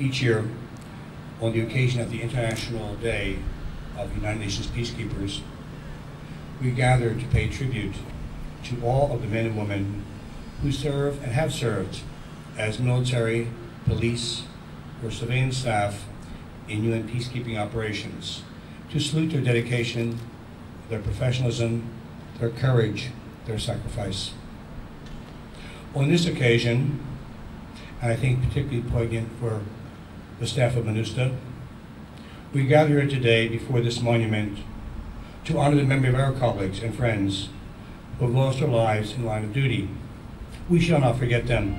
Each year, on the occasion of the International Day of the United Nations Peacekeepers, we gather to pay tribute to all of the men and women who serve and have served as military, police, or civilian staff in UN peacekeeping operations, to salute their dedication, their professionalism, their courage, their sacrifice. On this occasion, and I think particularly poignant for the staff of MINUSTAH, we gather here today before this monument to honor the memory of our colleagues and friends who have lost their lives in line of duty. We shall not forget them.